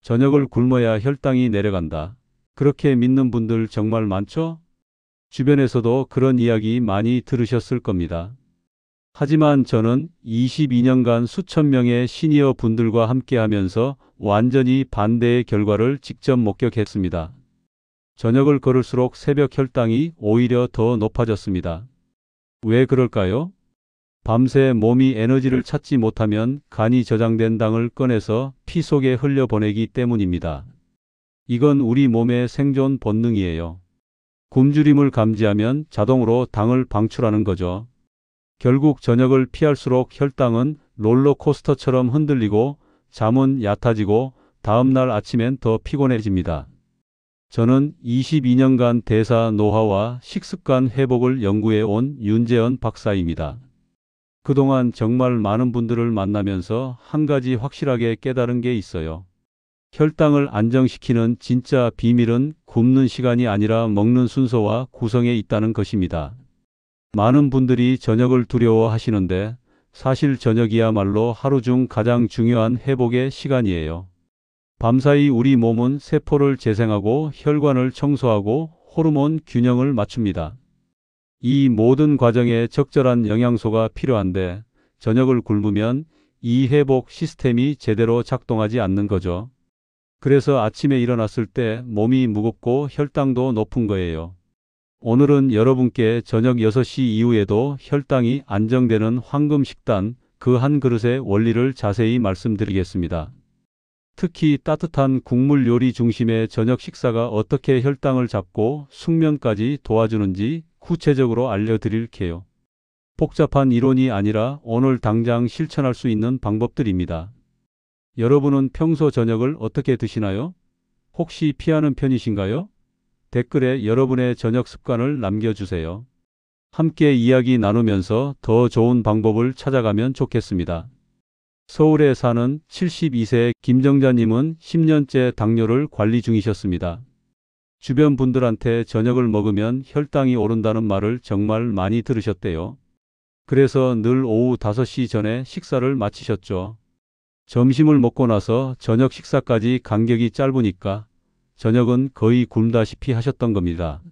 저녁을 굶어야 혈당이 내려간다. 그렇게 믿는 분들 정말 많죠? 주변에서도 그런 이야기 많이 들으셨을 겁니다. 하지만 저는 22년간 수천 명의 시니어 분들과 함께 하면서 완전히 반대의 결과를 직접 목격했습니다. 저녁을 걸을수록 새벽 혈당이 오히려 더 높아졌습니다. 왜 그럴까요? 밤새 몸이 에너지를 찾지 못하면 간이 저장된 당을 꺼내서 피 속에 흘려보내기 때문입니다. 이건 우리 몸의 생존 본능이에요. 굶주림을 감지하면 자동으로 당을 방출하는 거죠. 결국 저녁을 피할수록 혈당은 롤러코스터처럼 흔들리고 잠은 얕아지고 다음날 아침엔 더 피곤해집니다. 저는 22년간 대사 노화와 식습관 회복을 연구해 온 윤재현 박사입니다. 그동안 정말 많은 분들을 만나면서 한 가지 확실하게 깨달은 게 있어요. 혈당을 안정시키는 진짜 비밀은 굶는 시간이 아니라 먹는 순서와 구성에 있다는 것입니다. 많은 분들이 저녁을 두려워하시는데 사실 저녁이야말로 하루 중 가장 중요한 회복의 시간이에요. 밤사이 우리 몸은 세포를 재생하고 혈관을 청소하고 호르몬 균형을 맞춥니다. 이 모든 과정에 적절한 영양소가 필요한데 저녁을 굶으면 이 회복 시스템이 제대로 작동하지 않는 거죠. 그래서 아침에 일어났을 때 몸이 무겁고 혈당도 높은 거예요. 오늘은 여러분께 저녁 6시 이후에도 혈당이 안정되는 황금 식단 그 한 그릇의 원리를 자세히 말씀드리겠습니다. 특히 따뜻한 국물 요리 중심의 저녁 식사가 어떻게 혈당을 잡고 숙면까지 도와주는지 구체적으로 알려드릴게요. 복잡한 이론이 아니라 오늘 당장 실천할 수 있는 방법들입니다. 여러분은 평소 저녁을 어떻게 드시나요? 혹시 피하는 편이신가요? 댓글에 여러분의 저녁 습관을 남겨주세요. 함께 이야기 나누면서 더 좋은 방법을 찾아가면 좋겠습니다. 서울에 사는 72세 김정자님은 10년째 당뇨를 관리 중이셨습니다. 주변 분들한테 저녁을 먹으면 혈당이 오른다는 말을 정말 많이 들으셨대요. 그래서 늘 오후 5시 전에 식사를 마치셨죠. 점심을 먹고 나서 저녁 식사까지 간격이 짧으니까 저녁은 거의 굶다시피 하셨던 겁니다.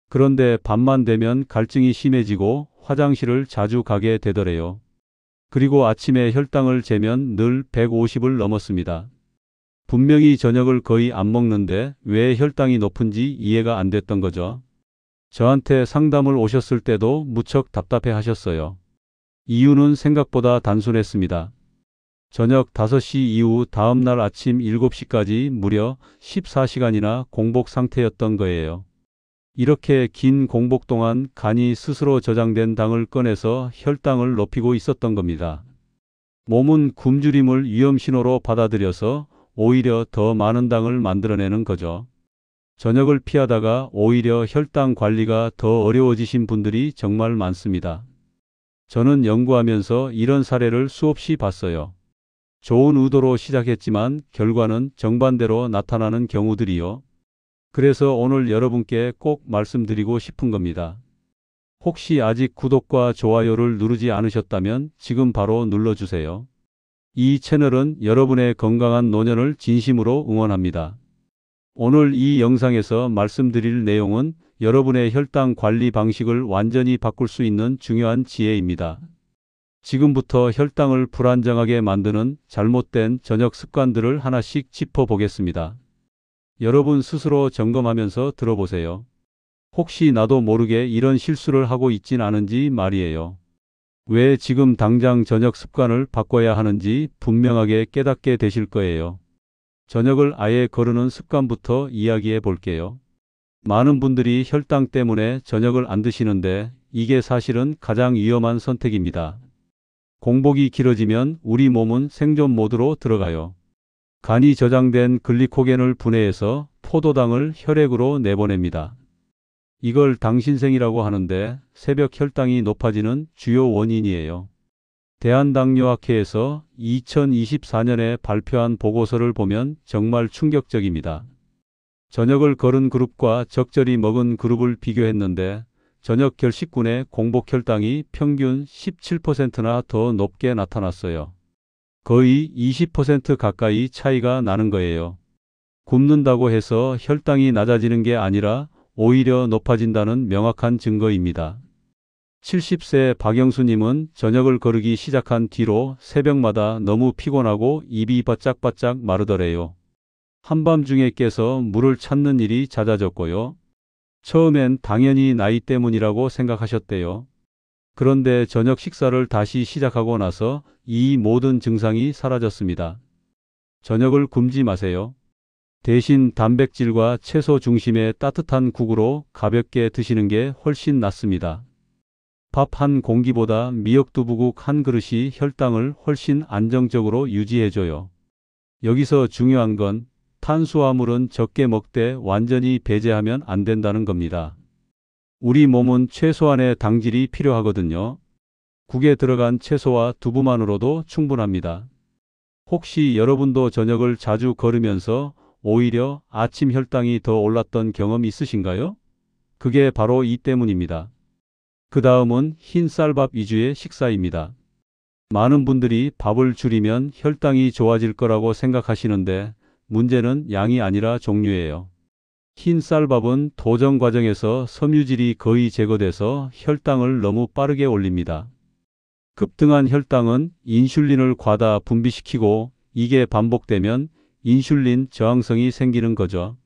그런데 밤만 되면 갈증이 심해지고 화장실을 자주 가게 되더래요. 그리고 아침에 혈당을 재면 늘 150을 넘었습니다. 분명히 저녁을 거의 안 먹는데 왜 혈당이 높은지 이해가 안 됐던 거죠. 저한테 상담을 오셨을 때도 무척 답답해 하셨어요. 이유는 생각보다 단순했습니다. 저녁 5시 이후 다음날 아침 7시까지 무려 14시간이나 공복 상태였던 거예요. 이렇게 긴 공복 동안 간이 스스로 저장된 당을 꺼내서 혈당을 높이고 있었던 겁니다. 몸은 굶주림을 위험신호로 받아들여서 오히려 더 많은 당을 만들어내는 거죠. 저녁을 피하다가 오히려 혈당 관리가 더 어려워지신 분들이 정말 많습니다. 저는 연구하면서 이런 사례를 수없이 봤어요. 좋은 의도로 시작했지만 결과는 정반대로 나타나는 경우들이요. 그래서 오늘 여러분께 꼭 말씀드리고 싶은 겁니다. 혹시 아직 구독과 좋아요를 누르지 않으셨다면 지금 바로 눌러주세요. 이 채널은 여러분의 건강한 노년을 진심으로 응원합니다. 오늘 이 영상에서 말씀드릴 내용은 여러분의 혈당 관리 방식을 완전히 바꿀 수 있는 중요한 지혜입니다. 지금부터 혈당을 불안정하게 만드는 잘못된 저녁 습관들을 하나씩 짚어보겠습니다. 여러분 스스로 점검하면서 들어보세요. 혹시 나도 모르게 이런 실수를 하고 있진 않은지 말이에요. 왜 지금 당장 저녁 습관을 바꿔야 하는지 분명하게 깨닫게 되실 거예요. 저녁을 아예 거르는 습관부터 이야기해 볼게요. 많은 분들이 혈당 때문에 저녁을 안 드시는데 이게 사실은 가장 위험한 선택입니다. 공복이 길어지면 우리 몸은 생존 모드로 들어가요. 간이 저장된 글리코겐을 분해해서 포도당을 혈액으로 내보냅니다. 이걸 당신생이라고 하는데 새벽 혈당이 높아지는 주요 원인이에요. 대한당뇨학회에서 2024년에 발표한 보고서를 보면 정말 충격적입니다. 저녁을 거른 그룹과 적절히 먹은 그룹을 비교했는데 저녁 결식군의 공복 혈당이 평균 17%나 더 높게 나타났어요. 거의 20% 가까이 차이가 나는 거예요. 굶는다고 해서 혈당이 낮아지는 게 아니라 오히려 높아진다는 명확한 증거입니다. 70세 박영수님은 저녁을 거르기 시작한 뒤로 새벽마다 너무 피곤하고 입이 바짝바짝 마르더래요. 한밤중에 깨서 물을 찾는 일이 잦아졌고요. 처음엔 당연히 나이 때문이라고 생각하셨대요. 그런데 저녁 식사를 다시 시작하고 나서 이 모든 증상이 사라졌습니다. 저녁을 굶지 마세요. 대신 단백질과 채소 중심의 따뜻한 국으로 가볍게 드시는 게 훨씬 낫습니다. 밥 한 공기보다 미역두부국 한 그릇이 혈당을 훨씬 안정적으로 유지해줘요. 여기서 중요한 건 탄수화물은 적게 먹되 완전히 배제하면 안 된다는 겁니다. 우리 몸은 최소한의 당질이 필요하거든요. 국에 들어간 채소와 두부만으로도 충분합니다. 혹시 여러분도 저녁을 자주 거르면서 오히려 아침 혈당이 더 올랐던 경험 있으신가요? 그게 바로 이 때문입니다. 그 다음은 흰 쌀밥 위주의 식사입니다. 많은 분들이 밥을 줄이면 혈당이 좋아질 거라고 생각하시는데 문제는 양이 아니라 종류예요. 흰 쌀밥은 도정 과정에서 섬유질이 거의 제거돼서 혈당을 너무 빠르게 올립니다. 급등한 혈당은 인슐린을 과다 분비시키고 이게 반복되면 인슐린 저항성이 생기는 거죠.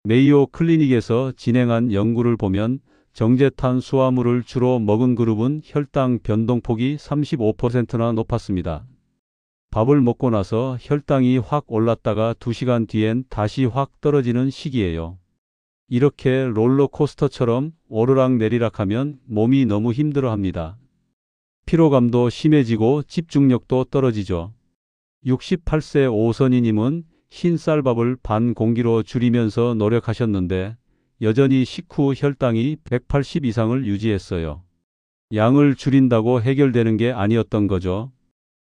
메이오 클리닉에서 진행한 연구를 보면 정제탄 수화물을 주로 먹은 그룹은 혈당 변동폭이 35%나 높았습니다. 밥을 먹고 나서 혈당이 확 올랐다가 2시간 뒤엔 다시 확 떨어지는 시기예요. 이렇게 롤러코스터처럼 오르락내리락하면 몸이 너무 힘들어합니다. 피로감도 심해지고 집중력도 떨어지죠. 68세 오선희님은 흰 쌀밥을 반 공기로 줄이면서 노력하셨는데 여전히 식후 혈당이 180 이상을 유지했어요. 양을 줄인다고 해결되는 게 아니었던 거죠.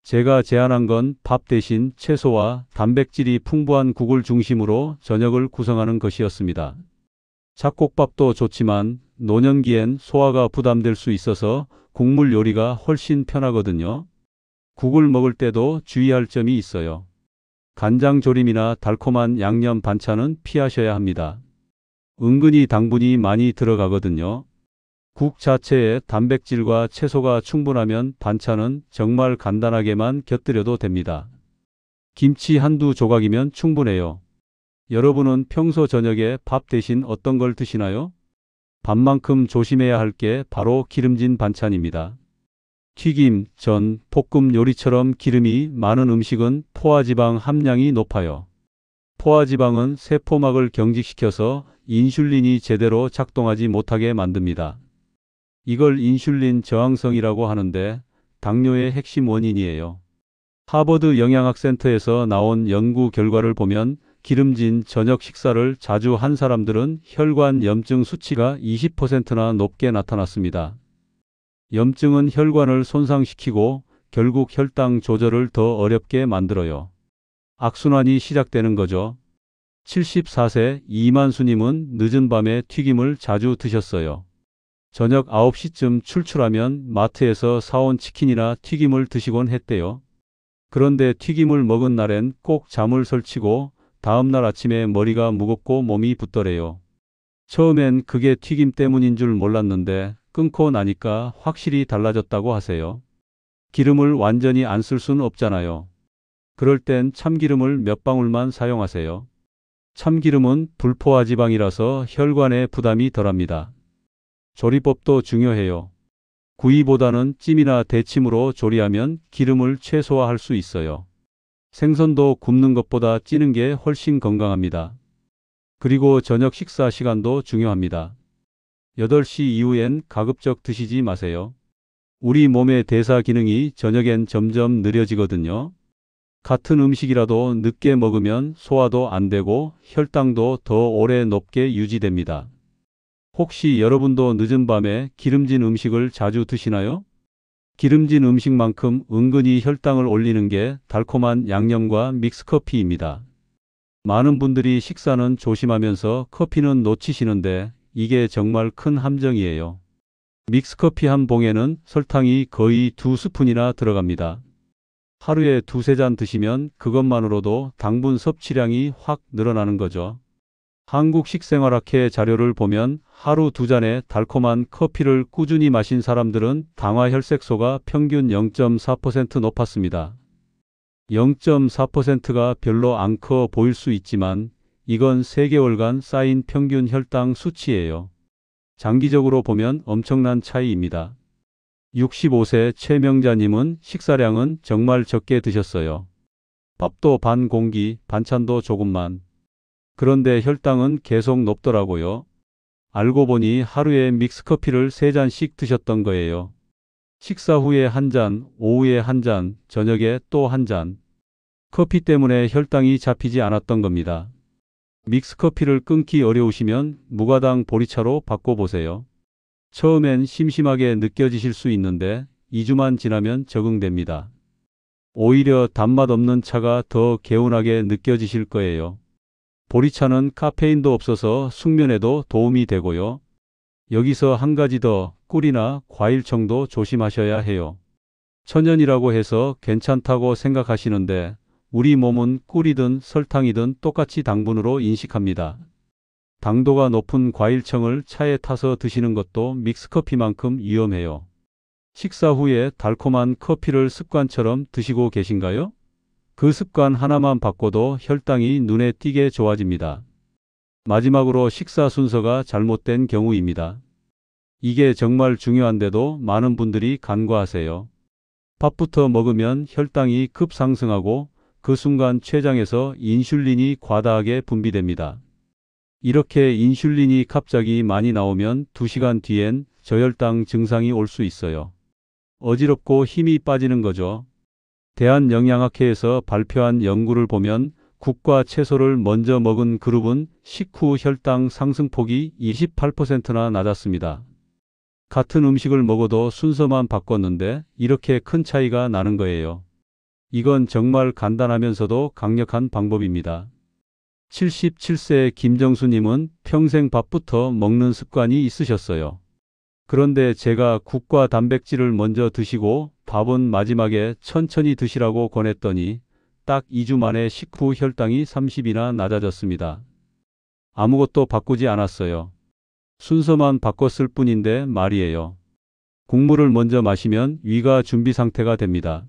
제가 제안한 건 밥 대신 채소와 단백질이 풍부한 국을 중심으로 저녁을 구성하는 것이었습니다. 잡곡밥도 좋지만 노년기엔 소화가 부담될 수 있어서 국물 요리가 훨씬 편하거든요. 국을 먹을 때도 주의할 점이 있어요. 간장조림이나 달콤한 양념 반찬은 피하셔야 합니다. 은근히 당분이 많이 들어가거든요. 국 자체에 단백질과 채소가 충분하면 반찬은 정말 간단하게만 곁들여도 됩니다. 김치 한두 조각이면 충분해요. 여러분은 평소 저녁에 밥 대신 어떤 걸 드시나요? 밥만큼 조심해야 할 게 바로 기름진 반찬입니다. 튀김, 전, 볶음 요리처럼 기름이 많은 음식은 포화지방 함량이 높아요. 포화지방은 세포막을 경직시켜서 인슐린이 제대로 작동하지 못하게 만듭니다. 이걸 인슐린 저항성이라고 하는데 당뇨의 핵심 원인이에요. 하버드 영양학센터에서 나온 연구 결과를 보면 기름진 저녁 식사를 자주 한 사람들은 혈관 염증 수치가 20%나 높게 나타났습니다. 염증은 혈관을 손상시키고 결국 혈당 조절을 더 어렵게 만들어요. 악순환이 시작되는 거죠. 74세 이만수님은 늦은 밤에 튀김을 자주 드셨어요. 저녁 9시쯤 출출하면 마트에서 사온 치킨이나 튀김을 드시곤 했대요. 그런데 튀김을 먹은 날엔 꼭 잠을 설치고 다음날 아침에 머리가 무겁고 몸이 붓더래요. 처음엔 그게 튀김 때문인 줄 몰랐는데 끊고 나니까 확실히 달라졌다고 하세요. 기름을 완전히 안 쓸 순 없잖아요. 그럴 땐 참기름을 몇 방울만 사용하세요. 참기름은 불포화 지방이라서 혈관에 부담이 덜합니다. 조리법도 중요해요. 구이보다는 찜이나 데침으로 조리하면 기름을 최소화할 수 있어요. 생선도 굽는 것보다 찌는 게 훨씬 건강합니다. 그리고 저녁 식사 시간도 중요합니다. 8시 이후엔 가급적 드시지 마세요. 우리 몸의 대사 기능이 저녁엔 점점 느려지거든요. 같은 음식이라도 늦게 먹으면 소화도 안 되고 혈당도 더 오래 높게 유지됩니다. 혹시 여러분도 늦은 밤에 기름진 음식을 자주 드시나요? 기름진 음식만큼 은근히 혈당을 올리는 게 달콤한 양념과 믹스커피입니다. 많은 분들이 식사는 조심하면서 커피는 놓치시는데 이게 정말 큰 함정이에요. 믹스커피 한 봉에는 설탕이 거의 2스푼이나 들어갑니다. 하루에 두세 잔 드시면 그것만으로도 당분 섭취량이 확 늘어나는 거죠. 한국 식생활학회 자료를 보면 하루 두 잔의 달콤한 커피를 꾸준히 마신 사람들은 당화혈색소가 평균 0.4% 높았습니다. 0.4%가 별로 안 커 보일 수 있지만 이건 3개월간 쌓인 평균 혈당 수치예요. 장기적으로 보면 엄청난 차이입니다. 65세 최명자님은 식사량은 정말 적게 드셨어요. 밥도 반 공기, 반찬도 조금만. 그런데 혈당은 계속 높더라고요. 알고 보니 하루에 믹스커피를 3잔씩 드셨던 거예요. 식사 후에 한 잔, 오후에 한 잔, 저녁에 또 한 잔. 커피 때문에 혈당이 잡히지 않았던 겁니다. 믹스커피를 끊기 어려우시면 무가당 보리차로 바꿔보세요. 처음엔 심심하게 느껴지실 수 있는데 2주만 지나면 적응됩니다. 오히려 단맛 없는 차가 더 개운하게 느껴지실 거예요. 보리차는 카페인도 없어서 숙면에도 도움이 되고요. 여기서 한 가지 더, 꿀이나 과일청도 조심하셔야 해요. 천연이라고 해서 괜찮다고 생각하시는데 우리 몸은 꿀이든 설탕이든 똑같이 당분으로 인식합니다. 당도가 높은 과일청을 차에 타서 드시는 것도 믹스커피만큼 위험해요. 식사 후에 달콤한 커피를 습관처럼 드시고 계신가요? 그 습관 하나만 바꿔도 혈당이 눈에 띄게 좋아집니다. 마지막으로 식사 순서가 잘못된 경우입니다. 이게 정말 중요한데도 많은 분들이 간과하세요. 밥부터 먹으면 혈당이 급상승하고 그 순간 췌장에서 인슐린이 과다하게 분비됩니다. 이렇게 인슐린이 갑자기 많이 나오면 2시간 뒤엔 저혈당 증상이 올 수 있어요. 어지럽고 힘이 빠지는 거죠. 대한영양학회에서 발표한 연구를 보면 국과 채소를 먼저 먹은 그룹은 식후 혈당 상승폭이 28%나 낮았습니다. 같은 음식을 먹어도 순서만 바꿨는데 이렇게 큰 차이가 나는 거예요. 이건 정말 간단하면서도 강력한 방법입니다. 77세 김정수님은 평생 밥부터 먹는 습관이 있으셨어요. 그런데 제가 국과 단백질을 먼저 드시고 밥은 마지막에 천천히 드시라고 권했더니 딱 2주 만에 식후 혈당이 30이나 낮아졌습니다. 아무것도 바꾸지 않았어요. 순서만 바꿨을 뿐인데 말이에요. 국물을 먼저 마시면 위가 준비 상태가 됩니다.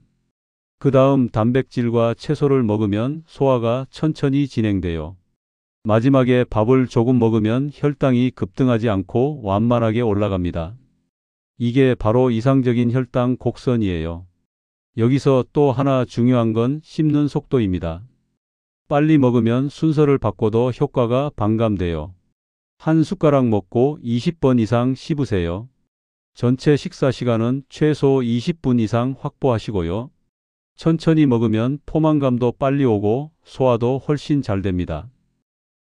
그 다음 단백질과 채소를 먹으면 소화가 천천히 진행돼요. 마지막에 밥을 조금 먹으면 혈당이 급등하지 않고 완만하게 올라갑니다. 이게 바로 이상적인 혈당 곡선이에요. 여기서 또 하나 중요한 건 씹는 속도입니다. 빨리 먹으면 순서를 바꿔도 효과가 반감돼요. 한 숟가락 먹고 20번 이상 씹으세요. 전체 식사 시간은 최소 20분 이상 확보하시고요. 천천히 먹으면 포만감도 빨리 오고 소화도 훨씬 잘 됩니다.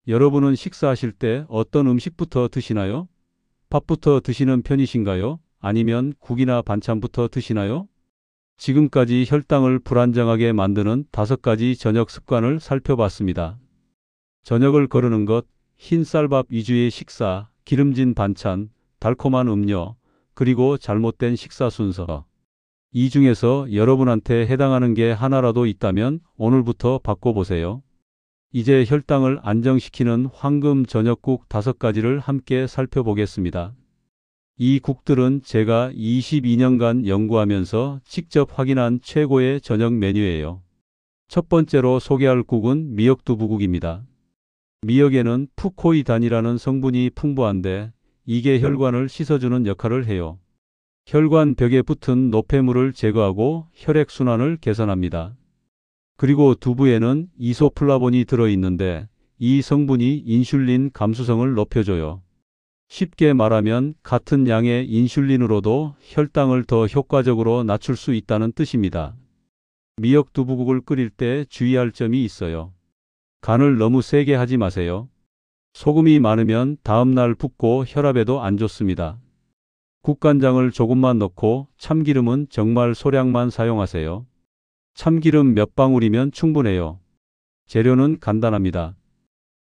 여러분은 식사하실 때 어떤 음식부터 드시나요? 밥부터 드시는 편이신가요? 아니면 국이나 반찬부터 드시나요? 지금까지 혈당을 불안정하게 만드는 5가지 저녁 습관을 살펴봤습니다. 저녁을 거르는 것, 흰 쌀밥 위주의 식사, 기름진 반찬, 달콤한 음료, 그리고 잘못된 식사 순서. 이 중에서 여러분한테 해당하는 게 하나라도 있다면 오늘부터 바꿔보세요. 이제 혈당을 안정시키는 황금 저녁국 5가지를 함께 살펴보겠습니다. 이 국들은 제가 22년간 연구하면서 직접 확인한 최고의 저녁 메뉴예요. 첫 번째로 소개할 국은 미역두부국입니다. 미역에는 푸코이단이라는 성분이 풍부한데 이게 혈관을 씻어주는 역할을 해요. 혈관 벽에 붙은 노폐물을 제거하고 혈액순환을 개선합니다. 그리고 두부에는 이소플라본이 들어있는데 이 성분이 인슐린 감수성을 높여줘요. 쉽게 말하면 같은 양의 인슐린으로도 혈당을 더 효과적으로 낮출 수 있다는 뜻입니다. 미역 두부국을 끓일 때 주의할 점이 있어요. 간을 너무 세게 하지 마세요. 소금이 많으면 다음날 붓고 혈압에도 안 좋습니다. 국간장을 조금만 넣고 참기름은 정말 소량만 사용하세요. 참기름 몇 방울이면 충분해요. 재료는 간단합니다.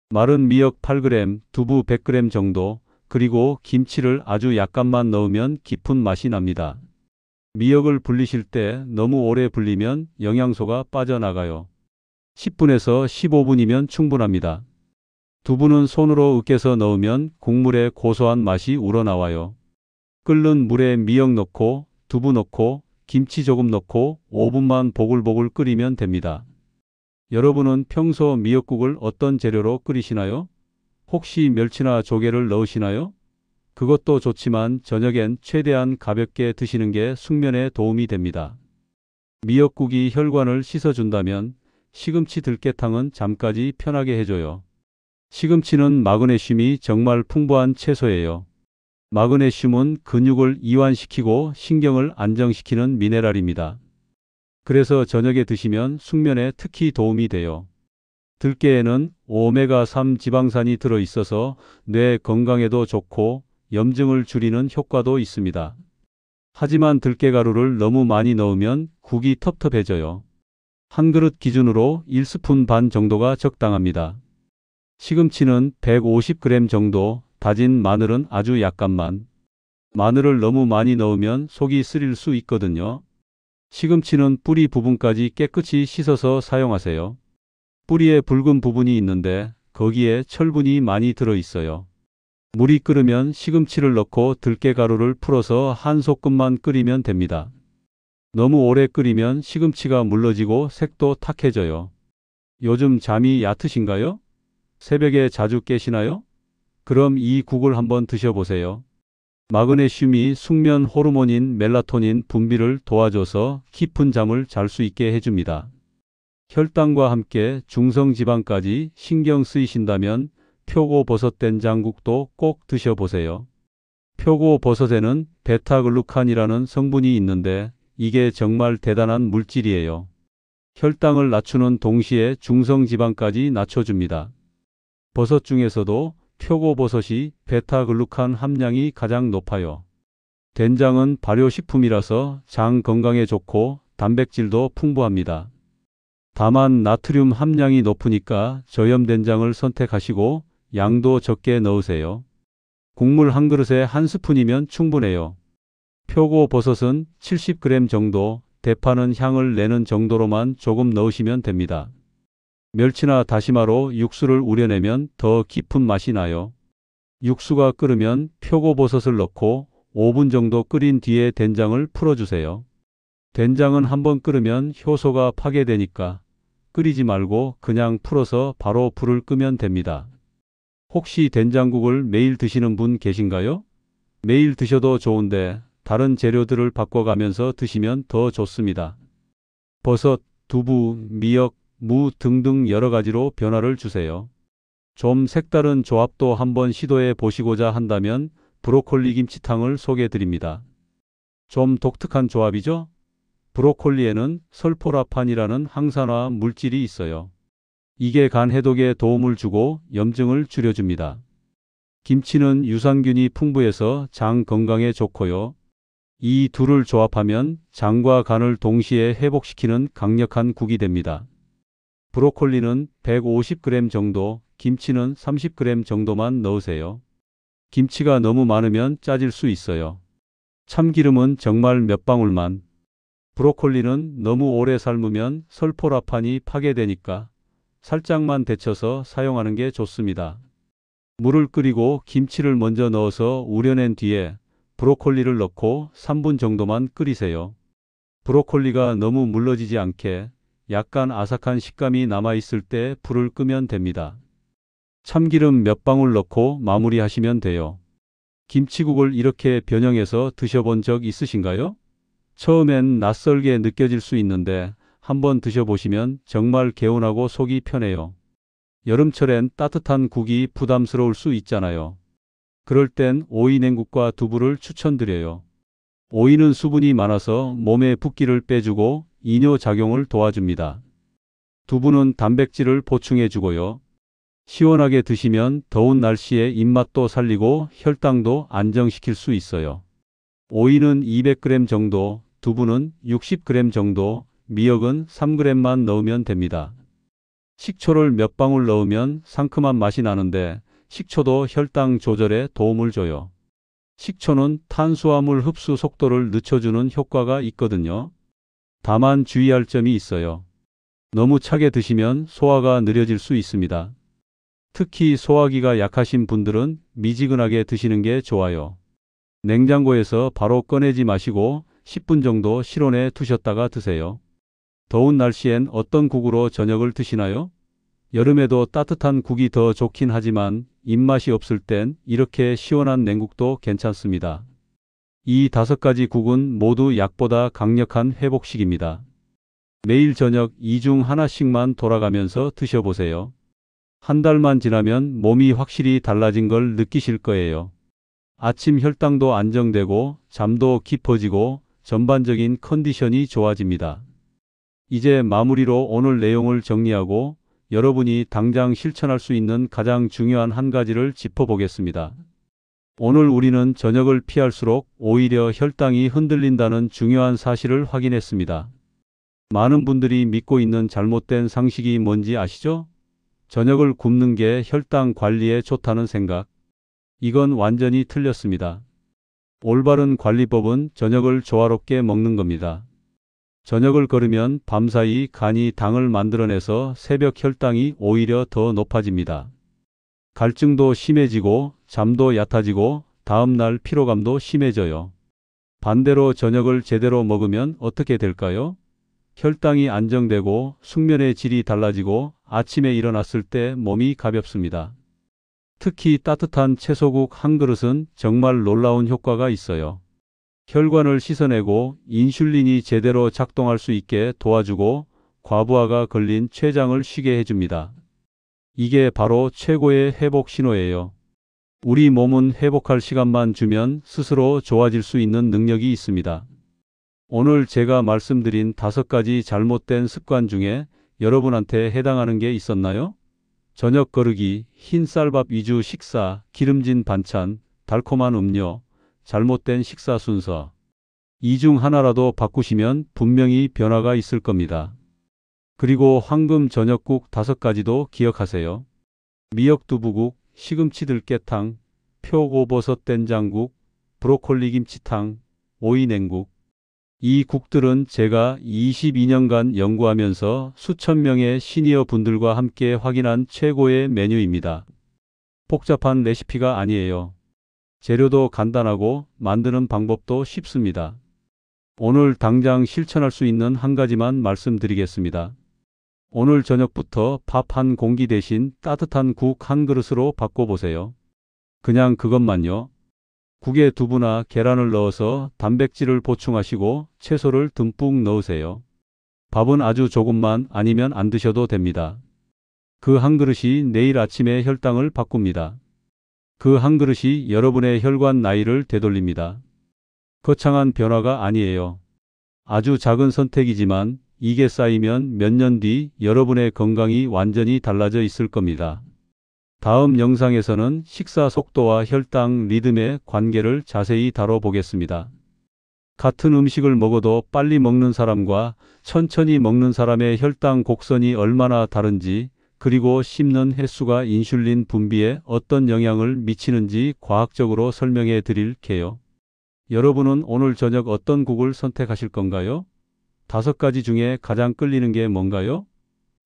마른 미역 8g, 두부 100g 정도, 그리고 김치를 아주 약간만 넣으면 깊은 맛이 납니다. 미역을 불리실 때 너무 오래 불리면 영양소가 빠져나가요. 10분에서 15분이면 충분합니다. 두부는 손으로 으깨서 넣으면 국물에 고소한 맛이 우러나와요. 끓는 물에 미역 넣고 두부 넣고 김치 조금 넣고 5분만 보글보글 끓이면 됩니다. 여러분은 평소 미역국을 어떤 재료로 끓이시나요? 혹시 멸치나 조개를 넣으시나요? 그것도 좋지만 저녁엔 최대한 가볍게 드시는 게 숙면에 도움이 됩니다. 미역국이 혈관을 씻어준다면 시금치 들깨탕은 잠까지 편하게 해줘요. 시금치는 마그네슘이 정말 풍부한 채소예요. 마그네슘은 근육을 이완시키고 신경을 안정시키는 미네랄입니다. 그래서 저녁에 드시면 숙면에 특히 도움이 돼요. 들깨에는 오메가3 지방산이 들어있어서 뇌 건강에도 좋고 염증을 줄이는 효과도 있습니다. 하지만 들깨가루를 너무 많이 넣으면 국이 텁텁해져요. 한 그릇 기준으로 1스푼 반 정도가 적당합니다. 시금치는 150g 정도, 다진 마늘은 아주 약간만. 마늘을 너무 많이 넣으면 속이 쓰릴 수 있거든요. 시금치는 뿌리 부분까지 깨끗이 씻어서 사용하세요. 뿌리에 붉은 부분이 있는데 거기에 철분이 많이 들어있어요. 물이 끓으면 시금치를 넣고 들깨가루를 풀어서 한 소끔만 끓이면 됩니다. 너무 오래 끓이면 시금치가 물러지고 색도 탁해져요. 요즘 잠이 얕으신가요? 새벽에 자주 깨시나요? 그럼 이 국을 한번 드셔보세요. 마그네슘이 숙면 호르몬인 멜라토닌 분비를 도와줘서 깊은 잠을 잘 수 있게 해줍니다. 혈당과 함께 중성지방까지 신경 쓰이신다면 표고버섯 된장국도 꼭 드셔보세요. 표고버섯에는 베타글루칸이라는 성분이 있는데 이게 정말 대단한 물질이에요. 혈당을 낮추는 동시에 중성지방까지 낮춰줍니다. 버섯 중에서도 표고버섯이 베타글루칸 함량이 가장 높아요. 된장은 발효식품이라서 장 건강에 좋고 단백질도 풍부합니다. 다만 나트륨 함량이 높으니까 저염된장을 선택하시고 양도 적게 넣으세요. 국물 한 그릇에 한 스푼이면 충분해요. 표고버섯은 70g 정도, 대파는 향을 내는 정도로만 조금 넣으시면 됩니다. 멸치나 다시마로 육수를 우려내면 더 깊은 맛이 나요. 육수가 끓으면 표고버섯을 넣고 5분 정도 끓인 뒤에 된장을 풀어주세요. 된장은 한번 끓으면 효소가 파괴되니까 끓이지 말고 그냥 풀어서 바로 불을 끄면 됩니다. 혹시 된장국을 매일 드시는 분 계신가요? 매일 드셔도 좋은데 다른 재료들을 바꿔가면서 드시면 더 좋습니다. 버섯, 두부, 미역, 무 등등 여러 가지로 변화를 주세요. 좀 색다른 조합도 한번 시도해 보시고자 한다면 브로콜리 김치탕을 소개해 드립니다. 좀 독특한 조합이죠? 브로콜리에는 설포라판이라는 항산화 물질이 있어요. 이게 간 해독에 도움을 주고 염증을 줄여줍니다. 김치는 유산균이 풍부해서 장 건강에 좋고요. 이 둘을 조합하면 장과 간을 동시에 회복시키는 강력한 국이 됩니다. 브로콜리는 150g 정도, 김치는 30g 정도만 넣으세요. 김치가 너무 많으면 짜질 수 있어요. 참기름은 정말 몇 방울만. 브로콜리는 너무 오래 삶으면 설포라판이 파괴되니까 살짝만 데쳐서 사용하는 게 좋습니다. 물을 끓이고 김치를 먼저 넣어서 우려낸 뒤에 브로콜리를 넣고 3분 정도만 끓이세요. 브로콜리가 너무 물러지지 않게 약간 아삭한 식감이 남아있을 때 불을 끄면 됩니다. 참기름 몇 방울 넣고 마무리하시면 돼요. 김치국을 이렇게 변형해서 드셔본 적 있으신가요? 처음엔 낯설게 느껴질 수 있는데 한번 드셔보시면 정말 개운하고 속이 편해요. 여름철엔 따뜻한 국이 부담스러울 수 있잖아요. 그럴 땐 오이 냉국과 두부를 추천드려요. 오이는 수분이 많아서 몸에 붓기를 빼주고 이뇨작용을 도와줍니다. 두부는 단백질을 보충해주고요. 시원하게 드시면 더운 날씨에 입맛도 살리고 혈당도 안정시킬 수 있어요. 오이는 200g 정도, 두부는 60g 정도, 미역은 3g만 넣으면 됩니다. 식초를 몇 방울 넣으면 상큼한 맛이 나는데 식초도 혈당 조절에 도움을 줘요. 식초는 탄수화물 흡수 속도를 늦춰주는 효과가 있거든요. 다만 주의할 점이 있어요. 너무 차게 드시면 소화가 느려질 수 있습니다. 특히 소화기가 약하신 분들은 미지근하게 드시는 게 좋아요. 냉장고에서 바로 꺼내지 마시고 10분 정도 실온에 두셨다가 드세요. 더운 날씨엔 어떤 국으로 저녁을 드시나요? 여름에도 따뜻한 국이 더 좋긴 하지만 입맛이 없을 땐 이렇게 시원한 냉국도 괜찮습니다. 이 5가지 국은 모두 약보다 강력한 회복식입니다. 매일 저녁 2 중 하나씩만 돌아가면서 드셔보세요. 한 달만 지나면 몸이 확실히 달라진 걸 느끼실 거예요. 아침 혈당도 안정되고 잠도 깊어지고 전반적인 컨디션이 좋아집니다. 이제 마무리로 오늘 내용을 정리하고 여러분이 당장 실천할 수 있는 가장 중요한 한 가지를 짚어보겠습니다. 오늘 우리는 저녁을 피할수록 오히려 혈당이 흔들린다는 중요한 사실을 확인했습니다. 많은 분들이 믿고 있는 잘못된 상식이 뭔지 아시죠? 저녁을 굶는 게 혈당 관리에 좋다는 생각. 이건 완전히 틀렸습니다. 올바른 관리법은 저녁을 조화롭게 먹는 겁니다. 저녁을 거르면 밤사이 간이 당을 만들어내서 새벽 혈당이 오히려 더 높아집니다. 갈증도 심해지고 잠도 얕아지고 다음날 피로감도 심해져요. 반대로 저녁을 제대로 먹으면 어떻게 될까요? 혈당이 안정되고 숙면의 질이 달라지고 아침에 일어났을 때 몸이 가볍습니다. 특히 따뜻한 채소국 한 그릇은 정말 놀라운 효과가 있어요. 혈관을 씻어내고 인슐린이 제대로 작동할 수 있게 도와주고 과부하가 걸린 췌장을 쉬게 해줍니다. 이게 바로 최고의 회복 신호예요. 우리 몸은 회복할 시간만 주면 스스로 좋아질 수 있는 능력이 있습니다. 오늘 제가 말씀드린 5가지 잘못된 습관 중에 여러분한테 해당하는 게 있었나요? 저녁 거르기, 흰 쌀밥 위주 식사, 기름진 반찬, 달콤한 음료, 잘못된 식사 순서. 이 중 하나라도 바꾸시면 분명히 변화가 있을 겁니다. 그리고 황금 저녁국 5가지도 기억하세요. 미역두부국, 시금치 들깨탕, 표고버섯 된장국, 브로콜리 김치탕, 오이 냉국. 이 국들은 제가 22년간 연구하면서 수천 명의 시니어 분들과 함께 확인한 최고의 메뉴입니다. 복잡한 레시피가 아니에요. 재료도 간단하고 만드는 방법도 쉽습니다. 오늘 당장 실천할 수 있는 한 가지만 말씀드리겠습니다. 오늘 저녁부터 밥 한 공기 대신 따뜻한 국 한 그릇으로 바꿔보세요. 그냥 그것만요. 국에 두부나 계란을 넣어서 단백질을 보충하시고 채소를 듬뿍 넣으세요. 밥은 아주 조금만 아니면 안 드셔도 됩니다. 그 한 그릇이 내일 아침에 혈당을 바꿉니다. 그 한 그릇이 여러분의 혈관 나이를 되돌립니다. 거창한 변화가 아니에요. 아주 작은 선택이지만 이게 쌓이면 몇 년 뒤 여러분의 건강이 완전히 달라져 있을 겁니다. 다음 영상에서는 식사 속도와 혈당 리듬의 관계를 자세히 다뤄보겠습니다. 같은 음식을 먹어도 빨리 먹는 사람과 천천히 먹는 사람의 혈당 곡선이 얼마나 다른지, 그리고 씹는 횟수가 인슐린 분비에 어떤 영향을 미치는지 과학적으로 설명해 드릴게요. 여러분은 오늘 저녁 어떤 국을 선택하실 건가요? 5가지 중에 가장 끌리는 게 뭔가요?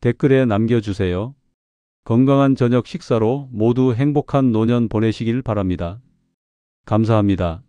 댓글에 남겨주세요. 건강한 저녁 식사로 모두 행복한 노년 보내시길 바랍니다. 감사합니다.